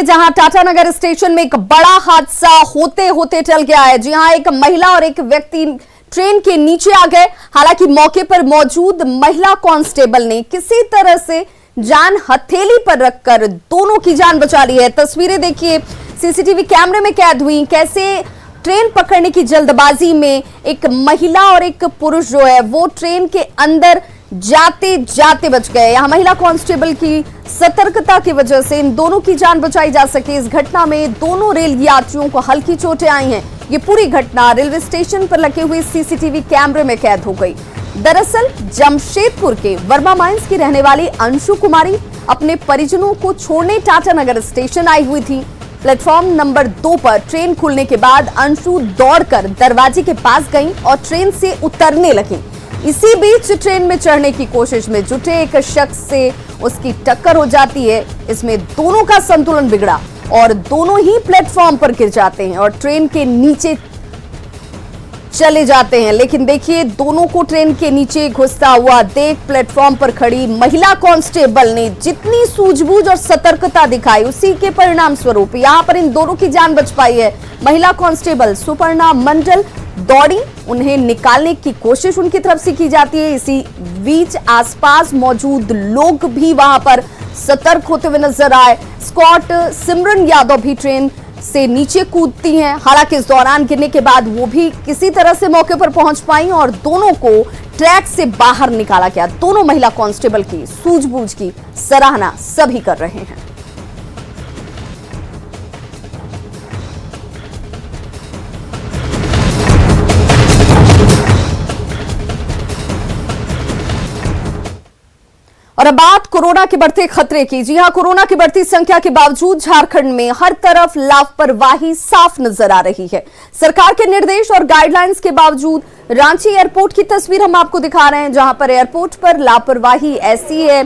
जहां टाटानगर स्टेशन में एक बड़ा हादसा होते होते टल गया है। जी हां, एक महिला और एक व्यक्ति ट्रेन के नीचे आ गए। हालांकि मौके पर मौजूद महिला कांस्टेबल ने किसी तरह से जान हथेली पर रखकर दोनों की जान बचा ली है। तस्वीरें देखिए, सीसीटीवी कैमरे में कैद हुई। कैसे ट्रेन पकड़ने की जल्दबाजी में एक महिला और एक पुरुष जो है वो ट्रेन के अंदर जाते जाते बच गए। यहां महिला कांस्टेबल की सतर्कता की वजह से इन दोनों की जान बचाई जा सकी। इस घटना में दोनों रेल यात्रियों को हल्की चोटें आई हैं। ये पूरी घटना रेलवे स्टेशन पर लगे हुए सीसीटीवी कैमरे में कैद हो गई। दरअसल जमशेदपुर के वर्मा माइंस की रहने वाली अंशु कुमारी अपने परिजनों को छोड़ने टाटानगर स्टेशन आई हुई थी। प्लेटफॉर्म नंबर 2 पर ट्रेन खुलने के बाद अंशु दौड़कर दरवाजे के पास गई और ट्रेन से उतरने लगी। इसी बीच ट्रेन में चढ़ने की कोशिश में जुटे एक शख्स से उसकी टक्कर हो जाती है। इसमें दोनों का संतुलन बिगड़ा और दोनों ही प्लेटफॉर्म पर गिर जाते हैं और ट्रेन के नीचे चले जाते हैं। लेकिन देखिए, दोनों को ट्रेन के नीचे घुसता हुआ देख प्लेटफॉर्म पर खड़ी महिला कांस्टेबल ने जितनी सूझबूझ और सतर्कता दिखाई, उसी के परिणाम स्वरूप यहां पर इन दोनों की जान बच पाई है। महिला कांस्टेबल सुपर्णा मंडल दौड़ी, उन्हें निकालने की कोशिश उनकी तरफ से की जाती है। इसी बीच आसपास मौजूद लोग भी वहां पर सतर्क होते हुए नजर आए। स्कॉट सिमरन यादव भी ट्रेन से नीचे कूदती हैं। हालांकि इस दौरान गिरने के बाद वो भी किसी तरह से मौके पर पहुंच पाई और दोनों को ट्रैक से बाहर निकाला गया। दोनों महिला कांस्टेबल की सूझबूझ की सराहना सभी कर रहे हैं। और अब बात कोरोना के बढ़ते खतरे की। जी हां, कोरोना की बढ़ती संख्या के बावजूद झारखंड में हर तरफ लापरवाही साफ नजर आ रही है। सरकार के निर्देश और गाइडलाइंस के बावजूद रांची एयरपोर्ट की तस्वीर हम आपको दिखा रहे हैं, जहां पर एयरपोर्ट पर लापरवाही ऐसी है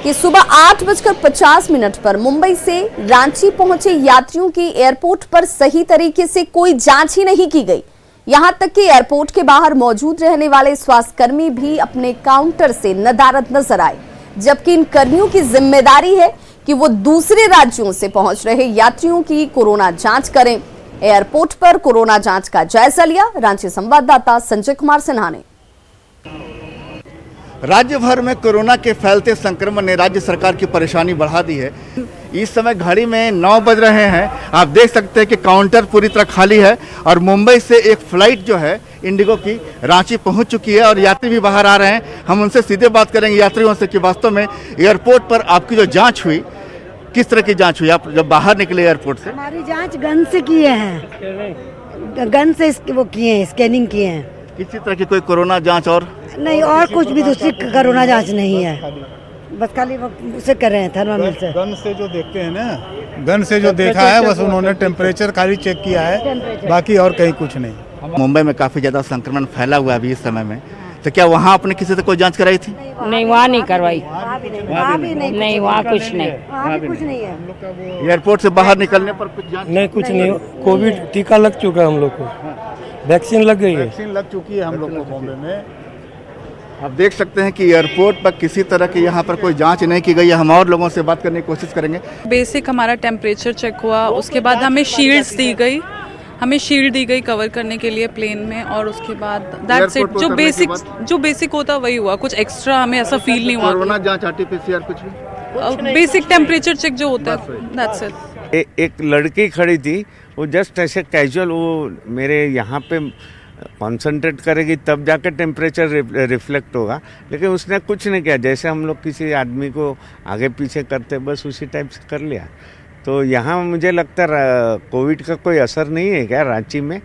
कि सुबह 8:50 पर मुंबई से रांची पहुंचे यात्रियों की एयरपोर्ट पर सही तरीके से कोई जांच ही नहीं की गई। यहां तक कि एयरपोर्ट के बाहर मौजूद रहने वाले स्वास्थ्यकर्मी भी अपने काउंटर से नदारद नजर आए, जबकि इन कर्मियों की जिम्मेदारी है कि वो दूसरे राज्यों से पहुंच रहे यात्रियों की कोरोना जांच करें। एयरपोर्ट पर कोरोना जांच का जायजा लिया रांची संवाददाता संजय कुमार सिन्हा ने। राज्य भर में कोरोना के फैलते संक्रमण ने राज्य सरकार की परेशानी बढ़ा दी है। इस समय घड़ी में 9 बज रहे हैं। आप देख सकते हैं कि काउंटर पूरी तरह खाली है और मुंबई से एक फ्लाइट जो है इंडिगो की रांची पहुंच चुकी है और यात्री भी बाहर आ रहे हैं। हम उनसे सीधे बात करेंगे यात्रियों से कि वास्तव में एयरपोर्ट पर आपकी जो जांच हुई, किस तरह की जांच हुई? आप जब बाहर निकले एयरपोर्ट से? हमारी जांच गन से किए हैं, गन से वो किए हैं, स्कैनिंग किए हैं। किसी तरह की कोई कोरोना जांच और नहीं, और कुछ भी दूसरी कोरोना जांच नहीं है, बस खाली उसे कर रहे हैं थर्मामीटर से। गन से जो देखते हैं ना, गन से जो देखा है बस उन्होंने टेम्परेचर खाली चेक किया है, बाकी और कहीं कुछ नहीं। मुंबई में काफी ज्यादा संक्रमण फैला हुआ है अभी इस समय में, तो क्या वहाँ आपने किसी से कोई जांच कराई थी? नहीं, वहाँ नहीं करवाई। नहीं, वहाँ कुछ नहीं, वहाँ भी कुछ नहीं है। एयरपोर्ट से बाहर निकलने पर कुछ जांच नहीं, कुछ नहीं। कोविड टीका लग चुका है हम लोग को, वैक्सीन लग गई है। वैक्सीन लग चुकी है हम लोग को बॉम्बे में। आप देख सकते हैं कि एयरपोर्ट पर किसी तरह की यहाँ पर कोई जांच नहीं की गई है। हम और लोगों से बात करने की कोशिश करेंगे। बेसिक हमारा टेम्परेचर चेक हुआ, उसके बाद हमें शील्ड्स दी गई, हमें शील्ड दी गई कवर करने के लिए प्लेन में, और उसके बाद दैट्स इट। जो बेसिक होता वही हुआ, कुछ एक्स्ट्रा हमें ऐसा फील नहीं हुआ। कोरोना जांच, आरटीपीसीआर कुछ भी? बेसिक टेम्परेचर चेक जो होता है, दैट्स इट। एक लड़की खड़ी थी, वो जस्ट ऐसे कैजुअल वो मेरे यहाँ पे कंसंट्रेट करेगी तब जाकर टेम्परेचर रिफ्लेक्ट होगा, लेकिन उसने कुछ नहीं किया। जैसे हम लोग किसी आदमी को आगे पीछे करते बस उसी टाइप से कर लिया। तो यहाँ मुझे लगता है कोविड का कोई असर नहीं है क्या रांची में,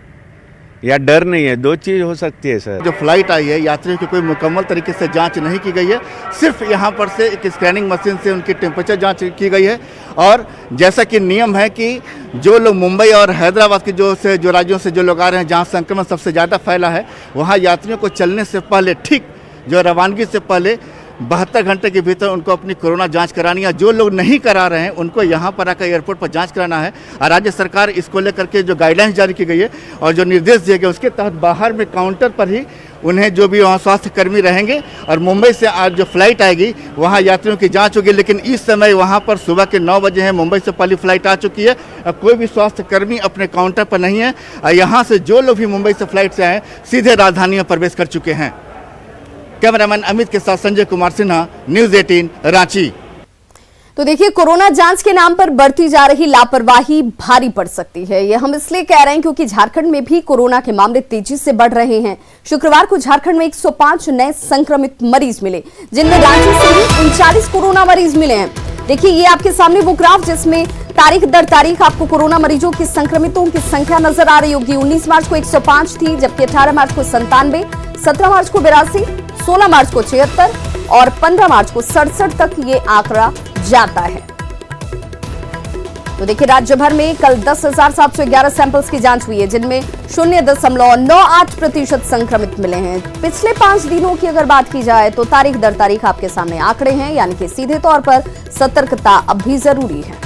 या डर नहीं है? दो चीज़ हो सकती है सर। जो फ्लाइट आई है, यात्रियों की कोई मुकम्मल तरीके से जांच नहीं की गई है। सिर्फ यहाँ पर से एक स्कैनिंग मशीन से उनकी टेम्परेचर जांच की गई है। और जैसा कि नियम है कि जो लोग मुंबई और हैदराबाद के जो राज्यों से जो लोग आ रहे हैं, जहाँ संक्रमण सबसे ज़्यादा फैला है, वहाँ यात्रियों को चलने से पहले, ठीक जो रवानगी से पहले 72 घंटे के भीतर उनको अपनी कोरोना जांच करानी है। जो लोग नहीं करा रहे हैं उनको यहाँ पर आकर एयरपोर्ट पर जांच कराना है। और राज्य सरकार इसको लेकर के जो गाइडलाइंस जारी की गई है और जो निर्देश दिए गए, उसके तहत बाहर में काउंटर पर ही उन्हें जो भी वहाँ स्वास्थ्य कर्मी रहेंगे और मुंबई से आज जो फ्लाइट आएगी वहाँ यात्रियों की जांच होगी। लेकिन इस समय वहाँ पर सुबह के 9 बजे हैं, मुंबई से पहली फ्लाइट आ चुकी है। कोई भी स्वास्थ्य कर्मी अपने काउंटर पर नहीं है। यहाँ से जो लोग भी मुंबई से फ्लाइट से आए सीधे राजधानी में प्रवेश कर चुके हैं। कैमरामैन अमित के साथ संजय कुमार सिन्हा, न्यूज़ 18 रांची। तो देखिए, कोरोना जांच के नाम पर बढ़ती जा रही लापरवाही भारी पड़ सकती है। ये हम इसलिए कह रहे हैं क्योंकि झारखंड में भी कोरोना के मामले तेजी से बढ़ रहे हैं। शुक्रवार को झारखंड में 105 नए संक्रमित मरीज मिले, जिनमें रांची से ही 39 कोरोना मरीज मिले हैं। देखिए, ये आपके सामने वो ग्राफ जिसमें तारीख दर तारीख आपको कोरोना मरीजों की संक्रमितों की संख्या नजर आ रही होगी। 19 मार्च को 105 थी, जबकि 18 मार्च को 97, 17 मार्च को 82, 16 मार्च को 76 और 15 मार्च को 67 तक ये आंकड़ा जाता है। तो देखिए, राज्य भर में कल 10,711 सैंपल्स की जांच हुई है, जिनमें 0.98% संक्रमित मिले हैं। पिछले 5 दिनों की अगर बात की जाए तो तारीख दर तारीख आपके सामने आंकड़े हैं, यानी कि सीधे तौर पर सतर्कता अब भी जरूरी है।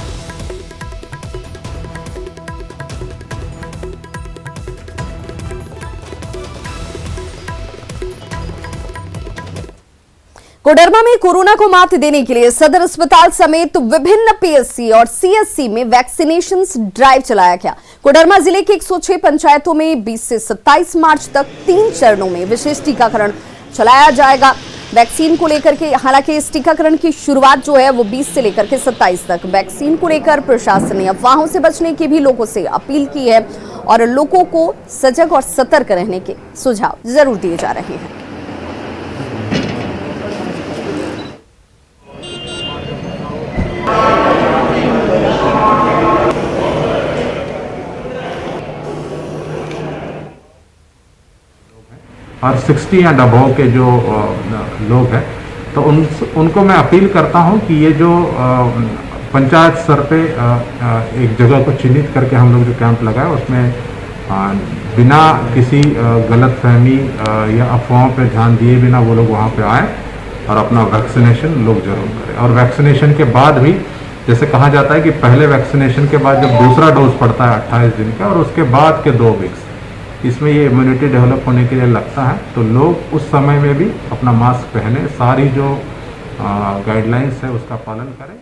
कोडरमा में कोरोना को मात देने के लिए सदर अस्पताल समेत विभिन्न पीएससी और सीएससी में वैक्सीनेशन ड्राइव चलाया गया। कोडरमा जिले के 106 पंचायतों में 20 से 27 मार्च तक 3 चरणों में विशेष टीकाकरण चलाया जाएगा। वैक्सीन को लेकर के, हालांकि इस टीकाकरण की शुरुआत जो है वो 20 से लेकर के 27 तक। वैक्सीन को लेकर प्रशासन ने अफवाहों से बचने की भी लोगों से अपील की है और लोगों को सजग और सतर्क रहने के सुझाव जरूर दिए जा रहे हैं। और 60 एंड अबव के जो लोग हैं, तो उनको मैं अपील करता हूं कि ये जो पंचायत स्तर पे एक जगह को चिन्हित करके हम लोग जो कैंप लगाए उसमें बिना किसी गलतफहमी या अफवाहों पे ध्यान दिए बिना वो लोग वहां पे आए और अपना वैक्सीनेशन लोग जरूर करें। और वैक्सीनेशन के बाद भी जैसे कहा जाता है कि पहले वैक्सीनेशन के बाद जब दूसरा डोज पड़ता है 28 दिन का और उसके बाद के 2 वीक्स, इसमें ये इम्यूनिटी डेवलप होने के लिए लगता है, तो लोग उस समय में भी अपना मास्क पहने, सारी जो गाइडलाइंस है उसका पालन करें।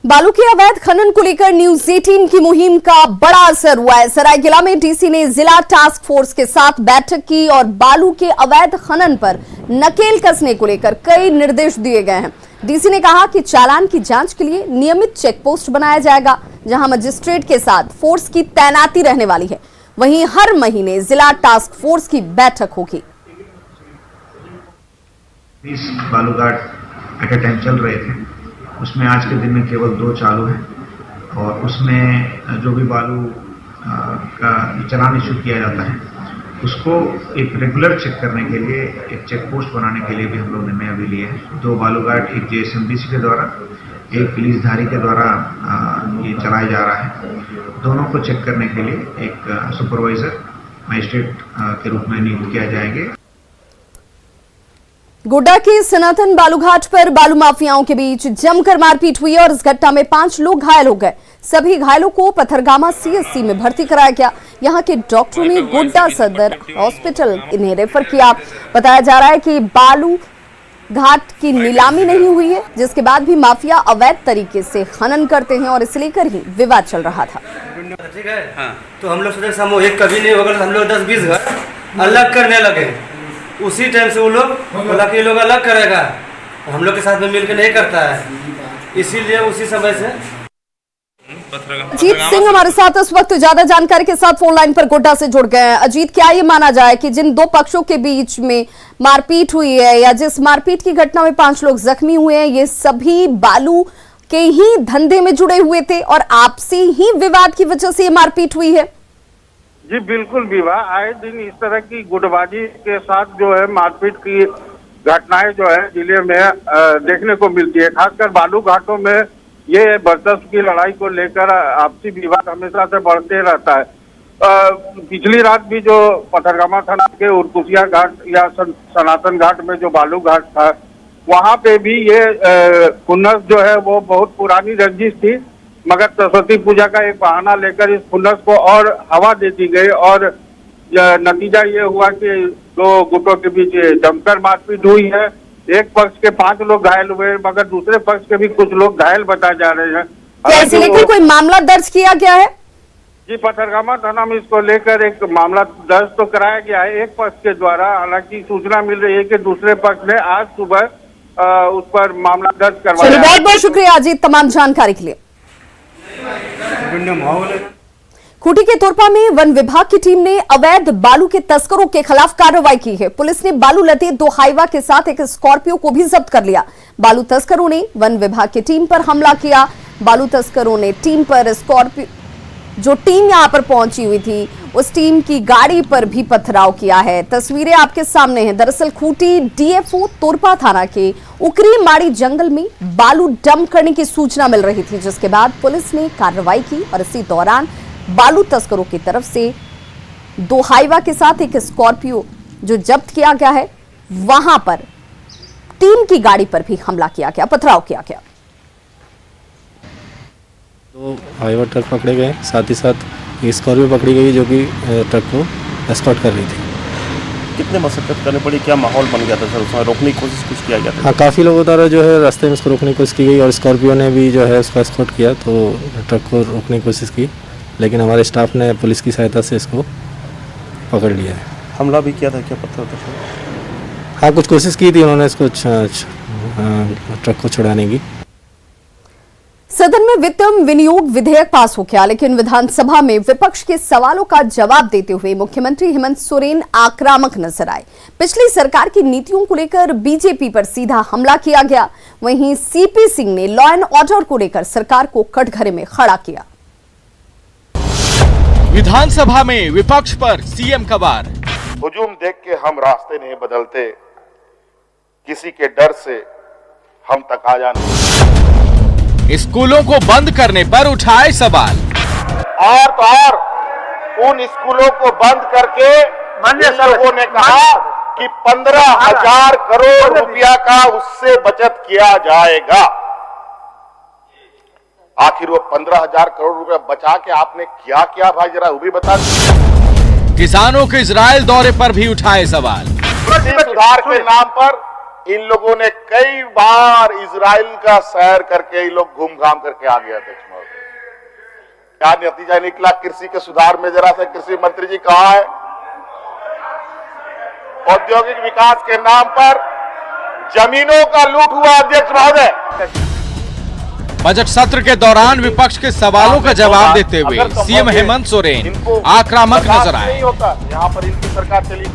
बालू के अवैध खनन को लेकर न्यूज़ 18 की मुहिम का बड़ा असर हुआ है। सरायकेला में डीसी ने जिला टास्क फोर्स के साथ बैठक की और बालू के अवैध खनन पर नकेल कसने को लेकर कई निर्देश दिए गए हैं। डीसी ने कहा कि चालान की जांच के लिए नियमित चेक पोस्ट बनाया जाएगा, जहां मजिस्ट्रेट के साथ फोर्स की तैनाती रहने वाली है। वहीं हर महीने जिला टास्क फोर्स की बैठक होगी। बालू घाट एट ए टाइम चल रहे थे, उसमें आज के दिन में केवल 2 चालू हैं और उसमें जो भी बालू का चालान इशू किया जाता है उसको एक रेगुलर चेक करने के लिए एक चेक पोस्ट बनाने के लिए भी हम लोग निर्णय अभी लिए हैं। 2 बालू घाट, एक जेएसएमडीसी के द्वारा, एक पुलिसधारी के द्वारा ये चलाया जा रहा है। दोनों को चेक करने के लिए एक सुपरवाइजर मजिस्ट्रेट के रूप में नियुक्त किया जाएगा। गोड्डा के सनातन बालूघाट पर बालू माफियाओं के बीच जमकर मारपीट हुई और इस घटना में 5 लोग घायल हो गए। सभी घायलों को पथरगामा सीएससी में भर्ती कराया गया। यहां के डॉक्टरों ने गोड्डा सदर हॉस्पिटल इन्हें रेफर किया। बताया जा रहा है कि बालू घाट की नीलामी नहीं हुई है, जिसके बाद भी माफिया अवैध तरीके से खनन करते हैं और इसे लेकर ही विवाद चल रहा था। ठीक है, हाँ। तो हम लोग सोचे सामूहिक कभी नहीं होगा, हम लोग 10-20 घर अलग करने लगे। उसी टाइम से वो लोग बोला कि ये लोग अलग करेगा, हम लोग के साथ में मिलकर नहीं करता है, इसीलिए उसी समय से। अजीत सिंह हमारे साथ इस वक्त ज्यादा जानकारी के साथ फोन लाइन पर गोड्डा से जुड़ गए हैं। अजीत, क्या ये माना जाए कि जिन 2 पक्षों के बीच में मारपीट हुई है या जिस मारपीट की घटना में 5 लोग जख्मी हुए हैं, ये सभी बालू के ही धंधे में जुड़े हुए थे और आपसी ही विवाद की वजह से ये मारपीट हुई है? जी बिल्कुल विवाह, आए दिन इस तरह की गुटबाजी के साथ जो है मारपीट की घटनाएं जो है जिले में देखने को मिलती है। खासकर बालू घाटों में ये वर्चस्व की लड़ाई को लेकर आपसी विवाद हमेशा से बढ़ते रहता है। पिछली रात भी जो पथरगामा थाना के उर्कुसिया घाट या सनातन घाट में जो बालू घाट था, वहां पे भी ये खुन्नस जो है वो बहुत पुरानी रंजिश थी, मगर सरस्वती पूजा का एक बहाना लेकर इस खुन्नस को और हवा दे दी गई और नतीजा ये हुआ कि दो गुटों के बीच जमकर मारपीट हुई है। एक पक्ष के 5 लोग घायल हुए, मगर दूसरे पक्ष के भी कुछ लोग घायल बताए जा रहे हैं। क्या इसे लेकर कोई मामला दर्ज किया गया है? जी, पथरगामा थाना में इसको लेकर एक मामला दर्ज तो कराया गया है एक पक्ष के द्वारा। हालांकि सूचना मिल रही है कि दूसरे पक्ष ने आज सुबह उस पर मामला दर्ज करवाया। चलिए, बहुत बहुत शुक्रिया अजीत तमाम जानकारी के लिए। खूंटी के तोरपा में वन विभाग की टीम ने अवैध बालू के तस्करों के खिलाफ कार्रवाई की है। पुलिस ने बालू लदे 2 हाइवा के साथ एक स्कॉर्पियो को भी जब्त कर लिया। बालू तस्करों ने वन विभाग की टीम पर हमला किया। बालू तस्करों ने टीम पर स्कॉर्पियो, जो टीम यहां पर पहुंची हुई थी, उस टीम की गाड़ी पर भी पथराव किया है। तस्वीरें आपके सामने हैं। दरअसल खूंटी डीएफओ तोरपा थाना के उकरी माड़ी जंगल में बालू डंप करने की सूचना मिल रही थी, जिसके बाद पुलिस ने कार्रवाई की और इसी दौरान बालू तस्करों की तरफ से 2 हाइवा के साथ एक स्कॉर्पियो जो जब्त किया गया है, वहां पर टीम की गाड़ी पर भी हमला किया गया, पथराव किया गया। 2 हाइवा ट्रक पकड़े गए, साथ ही साथ एक स्कॉर्पियो पकड़ी गई जो कि ट्रक को एस्कॉर्ट कर रही थी। कितने मशक्कत करनी पड़ी, क्या माहौल बन गया था सर? उसमें रोकने की कोशिश कुछ किया गया था? हाँ, काफ़ी लोगों द्वारा जो है रास्ते में उसको रोकने की कोशिश की गई और स्कॉर्पियो ने भी जो है उसको एस्कॉर्ट किया, तो ट्रक को रोकने की कोशिश की, लेकिन हमारे स्टाफ ने पुलिस की सहायता से इसको पकड़ लिया है। हमला भी किया था क्या पत्थर? हाँ, कुछ कोशिश की थी उन्होंने इसको ट्रक को छुड़ाने की। सदन में वित्त विनियोग विधेयक पास हो गया, लेकिन विधानसभा में विपक्ष के सवालों का जवाब देते हुए मुख्यमंत्री हेमंत सोरेन आक्रामक नजर आए। पिछली सरकार की नीतियों को लेकर बीजेपी पर सीधा हमला किया गया। वहीं सीपी सिंह ने लॉ एंड ऑर्डर को लेकर सरकार को कटघरे में खड़ा किया। विधानसभा में विपक्ष पर सीएम का वार। हुजूम देख के हम रास्ते नहीं बदलते, किसी के डर से हम तकाजा नहीं। स्कूलों को बंद करने पर उठाए सवाल। और उन स्कूलों को बंद करके लोगों ने कहा कि 15,000 करोड़ रुपया का उससे बचत किया जाएगा। आखिर वो 15,000 करोड़ रुपया बचा के आपने क्या किया भाई, जरा वो भी बता दीजिए। किसानों के इजराइल दौरे पर भी उठाए सवाल। कृषि सुधार के नाम पर इन लोगों ने कई बार इजराइल का सैर करके इन लोग घूम घाम करके आ गया। क्या नतीजा निकला कृषि के सुधार में? जरा से कृषि मंत्री जी कहाँ है? औद्योगिक विकास के नाम पर जमीनों का लूट हुआ। अध्यक्ष महोदय, बजट सत्र के दौरान विपक्ष के सवालों का जवाब देते हुए सीएम हेमंत सोरेन आक्रामक नजर आए। यहाँ पर इनकी सरकार चली।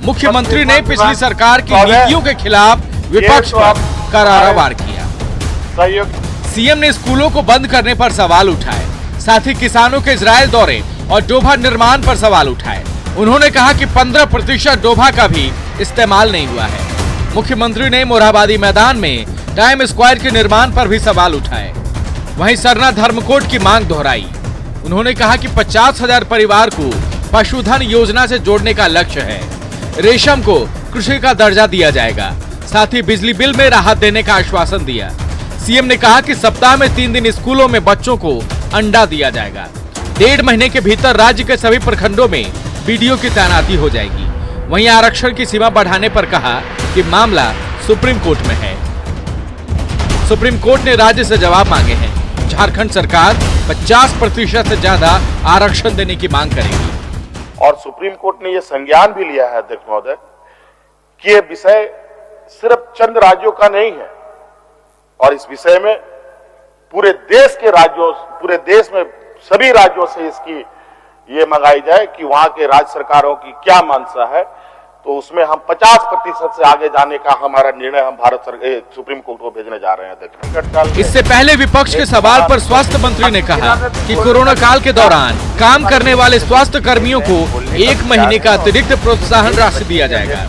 मुख्यमंत्री ने पिछली सरकार की नीतियों के खिलाफ विपक्ष पर करारा वार किया। सीएम ने स्कूलों को बंद करने पर सवाल उठाए, साथ ही किसानों के इजराइल दौरे और डोभा निर्माण पर सवाल उठाए। उन्होंने कहा कि 15% डोभा का भी इस्तेमाल नहीं हुआ है। मुख्यमंत्री ने मोरहाबादी मैदान में टाइम स्क्वायर के निर्माण पर भी सवाल उठाए। वहीं सरना धर्मकोट की मांग दोहराई। उन्होंने कहा कि 50,000 परिवार को पशुधन योजना से जोड़ने का लक्ष्य है। रेशम को कृषि का दर्जा दिया जाएगा। साथ ही बिजली बिल में राहत देने का आश्वासन दिया। सीएम ने कहा कि सप्ताह में 3 दिन स्कूलों में बच्चों को अंडा दिया जाएगा। 1.5 महीने के भीतर राज्य के सभी प्रखंडों में बीडीओ की तैनाती हो जाएगी। वहीं आरक्षण की सीमा बढ़ाने पर कहा कि मामला सुप्रीम कोर्ट में है। सुप्रीम कोर्ट ने राज्य से जवाब मांगे हैं। झारखंड सरकार 50% से ज्यादा आरक्षण देने की मांग करेगी। और सुप्रीम कोर्ट ने यह संज्ञान भी लिया है अध्यक्ष महोदय कि यह विषय सिर्फ चंद राज्यों का नहीं है और इस विषय में पूरे देश में सभी राज्यों से इसकी ये मंगाई जाए कि वहां के राज्य सरकारों की क्या मंशा है। तो उसमें हम 50% से आगे जाने का हमारा निर्णय हम भारत सरकार सुप्रीम कोर्ट को भेजने जा रहे हैं। इससे पहले विपक्ष के सवाल पर स्वास्थ्य मंत्री ने कहा कि कोरोना काल के दौरान काम करने वाले स्वास्थ्य कर्मियों को 1 महीने का अतिरिक्त प्रोत्साहन राशि दिया जाएगा।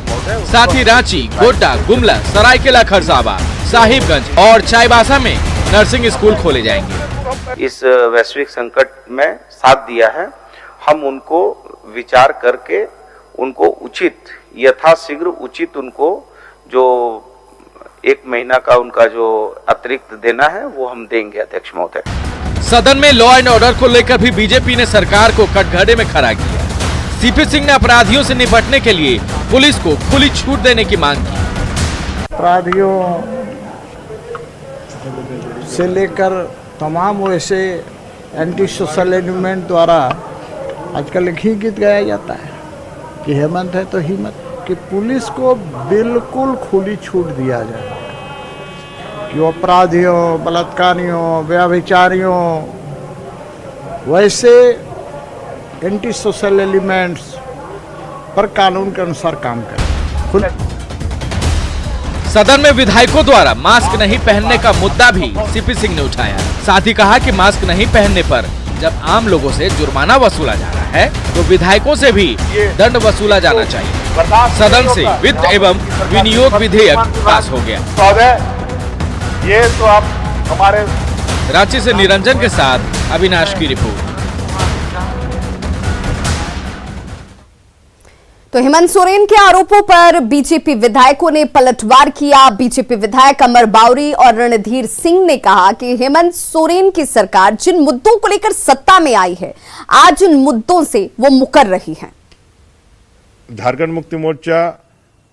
साथ ही रांची, गोड्डा, गुमला, सरायकेला खरसावा, साहिबगंज और चाईबासा में नर्सिंग स्कूल खोले जाएंगे। इस वैश्विक संकट में साथ दिया है। हम उनको विचार करके उनको उचित यथाशीघ्र उचित उनको जो 1 महीना का उनका जो अतिरिक्त देना है वो हम देंगे अध्यक्ष महोदय। सदन में लॉ एंड ऑर्डर को लेकर भी बीजेपी ने सरकार को कटघरे में खड़ा किया। सीपी सिंह ने अपराधियों से निपटने के लिए पुलिस को खुली छूट देने की मांग की। अपराधियों से लेकर तमाम वैसे एंटी सोशल एलिमेंट द्वारा आजकल एक ही गीत गाया जाता है कि हेमंत है तो हिम्मत, कि पुलिस को बिल्कुल खुली छूट दिया जाए कि अपराधियों, बलात्कारियों, व्यभिचारियों, वैसे एंटी सोशल एलिमेंट्स पर कानून के अनुसार काम करें। सदन में विधायकों द्वारा मास्क नहीं पहनने का मुद्दा भी सीपी सिंह ने उठाया। साथ ही कहा कि मास्क नहीं पहनने पर जब आम लोगों से जुर्माना वसूला जा रहा है तो विधायकों से भी दंड वसूला जाना चाहिए। सदन से वित्त एवं विनियोग विधेयक पास हो गया। ये तो आप हमारे रांची से निरंजन के साथ अविनाश की रिपोर्ट। तो हेमंत सोरेन के आरोपों पर बीजेपी विधायकों ने पलटवार किया। बीजेपी विधायक अमर बावरी और रणधीर सिंह ने कहा कि हेमंत सोरेन की सरकार जिन मुद्दों को लेकर सत्ता में आई है, आज उन मुद्दों से वो मुकर रही है। झारखंड मुक्ति मोर्चा,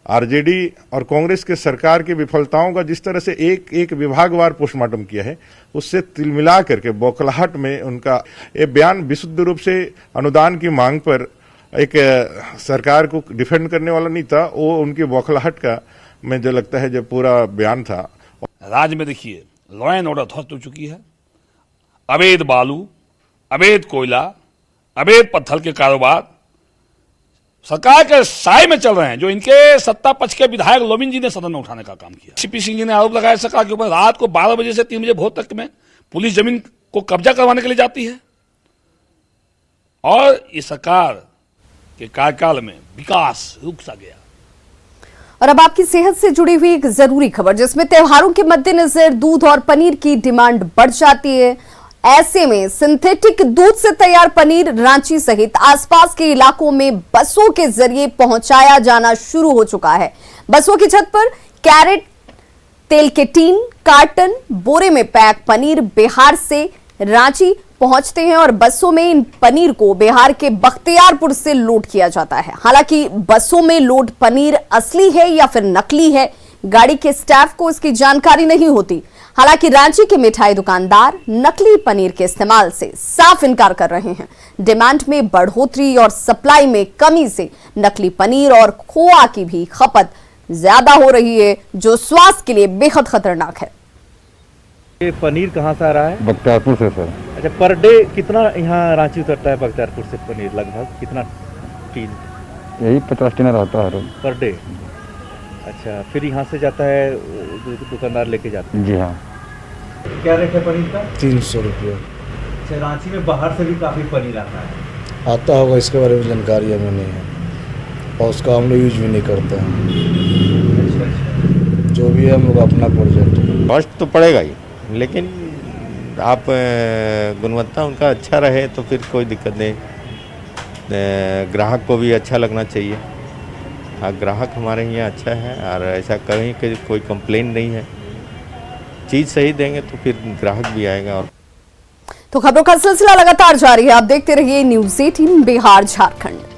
आरजेडी और कांग्रेस के सरकार की विफलताओं का जिस तरह से एक एक विभागवार पोस्टमार्टम किया है, उससे तिलमिला करके बौखलाहट में उनका ये बयान विशुद्ध रूप से अनुदान की मांग पर एक सरकार को डिफेंड करने वाला नहीं था, वो उनकी बौखलाहट का मैं जो लगता है जो पूरा बयान था। राज्य में देखिए लॉ एंड ऑर्डर ध्वस्त हो चुकी है। अवैध बालू, अवैध कोयला, अवैध पत्थर के कारोबार सरकार के साए में चल रहे हैं, जो इनके सत्ता पक्ष के विधायक लोबिन जी ने सदन में उठाने का काम किया। सीपी सिंह जी ने आरोप लगाया सरकार के ऊपर, रात को 12 बजे से 3 बजे भोर तक में पुलिस जमीन को कब्जा करवाने के लिए जाती है और इस सरकार के कार्यकाल में विकास रुक सा गया। और अब आपकी सेहत से जुड़ी हुई एक जरूरी खबर, जिसमें त्योहारों के मद्देनजर दूध और पनीर की डिमांड बढ़ जाती है। ऐसे में सिंथेटिक दूध से तैयार पनीर रांची सहित आसपास के इलाकों में बसों के जरिए पहुंचाया जाना शुरू हो चुका है। बसों की छत पर कैरेट, तेल के टीन, कार्टन, बोरे में पैक पनीर बिहार से रांची पहुंचते हैं और बसों में इन पनीर को बिहार के बख्तियारपुर से लोड किया जाता है। हालांकि बसों में लोड पनीर असली है या फिर नकली है, गाड़ी के स्टाफ को इसकी जानकारी नहीं होती। हालांकि रांची के मिठाई दुकानदार नकली पनीर के इस्तेमाल से साफ इनकार कर रहे हैं। डिमांड में बढ़ोतरी और सप्लाई में कमी से नकली पनीर और खोआ की भी खपत ज्यादा हो रही है, जो स्वास्थ्य के लिए बेहद खतरनाक है। ये पनीर कहाँ से आ रहा है? बख्तियारपुर से सर। अच्छा, पर डे कितना यहाँ रांची उतरता है बख्तियारपुर से पनीर? लगभग कितना टीन? यही 50 टीन रहता है पर डे। अच्छा, फिर यहाँ से जाता है दुकानदार लेके जाते हैं? जी हाँ। क्या रेट है पनीर का? 300 रुपये। अच्छा, रांची में बाहर से भी काफ़ी पनीर आता है? आता होगा, इसके बारे में जानकारी हमें नहीं है और उसका हम लोग यूज भी नहीं करते हैं। अच्छा। जो भी है हम लोग अपना प्रोजेक्ट। कॉस्ट तो पड़ेगा ही, लेकिन आप गुणवत्ता उनका अच्छा रहे तो फिर कोई दिक्कत नहीं। ग्राहक को भी अच्छा लगना चाहिए। हाँ, ग्राहक हमारे यहाँ अच्छा है और ऐसा कहीं कोई कंप्लेन नहीं है। चीज़ सही देंगे तो फिर ग्राहक भी आएगा। और तो खबरों का सिलसिला लगातार जारी है। आप देखते रहिए न्यूज़ 18 बिहार झारखंड।